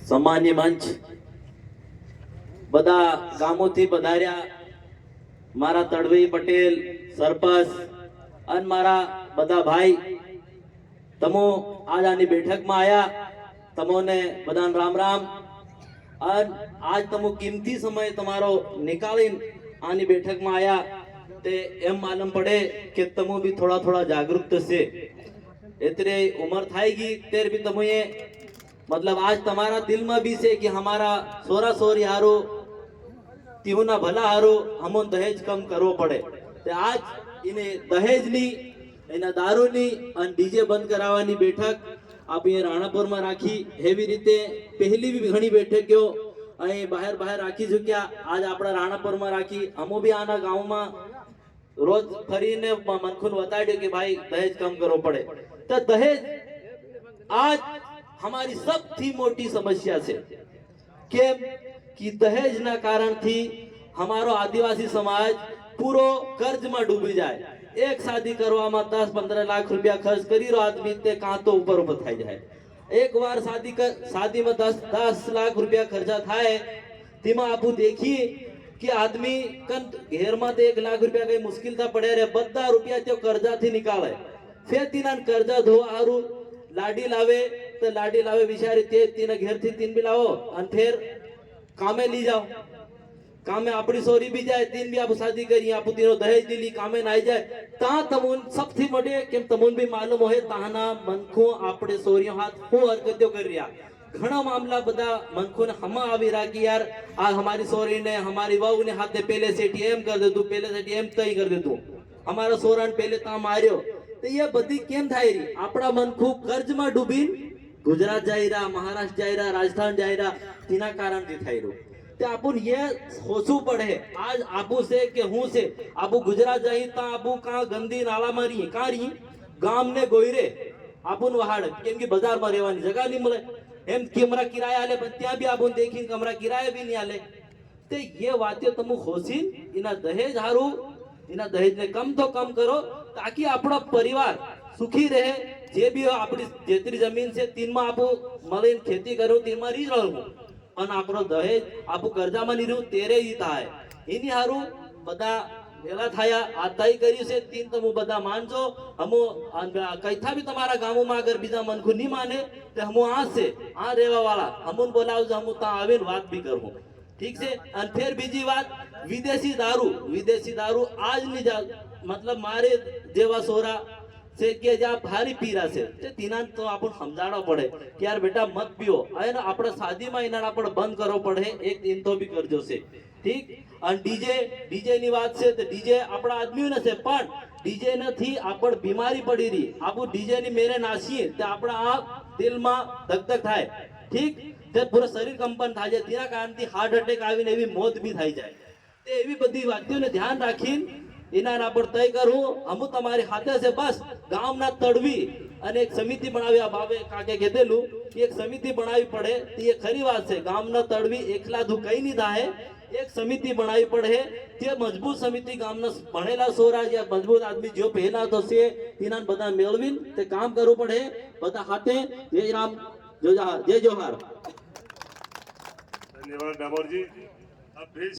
સામાન્ય મંચ બધા ગામોથી પધાર્યા મારા તડવી પટેલ સરપંચ અને મારા બધા ભાઈ તમો આજ આની બેઠકમાં આયા તમોને બધાને રામ રામ અને આજ તમો કિંમતી સમય તમારો નિકાળીને આની બેઠકમાં આયા તે એમ માलूम પડે કે તમો भी थोड़ा थोड़ा जागरूक से इतने उम्र थाएगी तेर भी तमो ये मतलब आज तुम्हारा दिल में भी से कि हमारा सोरा सोरी हारो तीहुना भला हारो हमों दहेज कम करવો પડે તે આજ ઇને દહેજની એના દારૂની અને ડીજે બંધ કરાવવાની બેઠક આપણે રાણાપુરમાં રાખી એવી રીતે પહેલી બી ઘણી બેઠકો અહીં બહાર બહાર રાખી ચૂક્યા આજ આપણા રાણાપુરમાં રાખી અમો બી આના ગામમાં રોજ ફરીને મનખુન બતાડ્યો કે ભાઈ દહેજ કમ કરવો પડે તો દહેજ आज हमारी सबसे मोटी समस्या से के कि दहेज ना कारण थी हमारो आदिवासी समाज पूरो कर्ज में डूबी जाए एक शादी करवा में 10-15 लाख रुपया खर्च करी रो आदमी ते कहां तो ऊपर ऊपर थाई जाए एक बार शादी में 10 लाख रुपया खर्चा थाए तीमा आपू देखिए कि आदमी कन घेर में 1 लाख रुपया कई मुश्किल था पड़े रे बद्दा रुपया तो कर्जा थी निकाले फिर तीना कर्जा धोवा हारू लाडी लावे तो लाडी लावे बिचारी ते तीन घेर थी तीन भी लाओ और फिर कामे ली जाओ कामे अपनी सोरी भी जाए तीन भी आप शादी करी आप तीनों दहेज दिली कामे ना जाए ता तमुन सबथी मोटे के तमुन भी मालूम होए ताना मनखो आपणे सोरियो हाथ हो हरकतो कर रिया घणा मामला बदा मनखो ने हमा आवी रा कि यार आ हमारी सोरी ने हमारी वहू ने हाथे पहले से एम कर दे तू पहले से एम तई कर दे तू हमारा सोरा ने पहले ता मार्यो तो ये बधी केम थाई री आपड़ा मनखो कर्ज में डूबी गुजरात जाई रहा महाराष्ट्र जाई रहा राजस्थान जाई रहा तीना कारण थी थाई रो ते आपुन ये सोचू पड़े आज आबू से के हूं से आबू गुजरात जाई ता आबू का गंदी नाला मारी का री गाम ने गोईरे आपुन वहाड़ केम की बाजार में रहवानी जगह नहीं मिले एम कमरा किराया आले पण त्या भी आपुन देखी कमरा किराया भी नहीं आले ते ये बातें तमु खोसीन इना दहेज हारू इना दहेज ने कम तो कम करो ताकि अपना परिवार सुखी रहे जे भी अपनी जेतरी जमीन से तीन में आपू मळीने खेती करूं तीन में री रहूं अन आपरो दहेज आपू कर्जा में नहीं रहूं तेरे ही थाय इनी हारू बदा भेला थाया आताई करी से तीन तमु बदा मानजो हमो कईथा भी तुम्हारा गामो में अगर बीजा मनखु नहीं माने तो हमो आ से आ रेवा वाला हमन बोलाव हमो ता आवीने बात भी करूं ठीक से और फिर बीजी बात विदेशी दारू आज नहीं जा मतलब मारे जेवा सोरा से के जा भारी पीरा से ते तीना तो आपन समजाणो पड़े कि यार बेटा मत पियो आने आपणे शादी में इना आपण बंद करो पड़े एक दिन तो भी करजो से ठीक और डीजे नी बात से तो डीजे आपड़ा आदमी ने से पण डीजे नथी आपण बीमारी पड़ी रही आपू डीजे नी मेरे नासीए ते आपड़ा आ दिल में धक थाय ठीक ते पूरा शरीर कंपन थाय जाय तेना कारण थी हार्ट अटैक आवीने एवी मौत भी थाई जाय ते एवी बधी वातो ने ध्यान राखीने इना पर तय करूं हम तुम्हारे हाथे से बस गांव ना तड़वी અને એક સમિતિ બનાવી આ ભાવે કાકે કીધેલું કે એક સમિતિ બનાવી પડે તો એ ખરી વાત છે ગામ ના તડવી એકલા દુ કઈ નહીં થાય એક સમિતિ બનાવી પડે તે મજબૂત સમિતિ ગામ ના ભણેલા સોરા જે મજબૂત આદમી જો પહેલા તો છે તેના બધા મેળવીને તે કામ કરવું પડે બધા હાથે જય રામ જય જોહાર धन्यवाद डामोर जी अब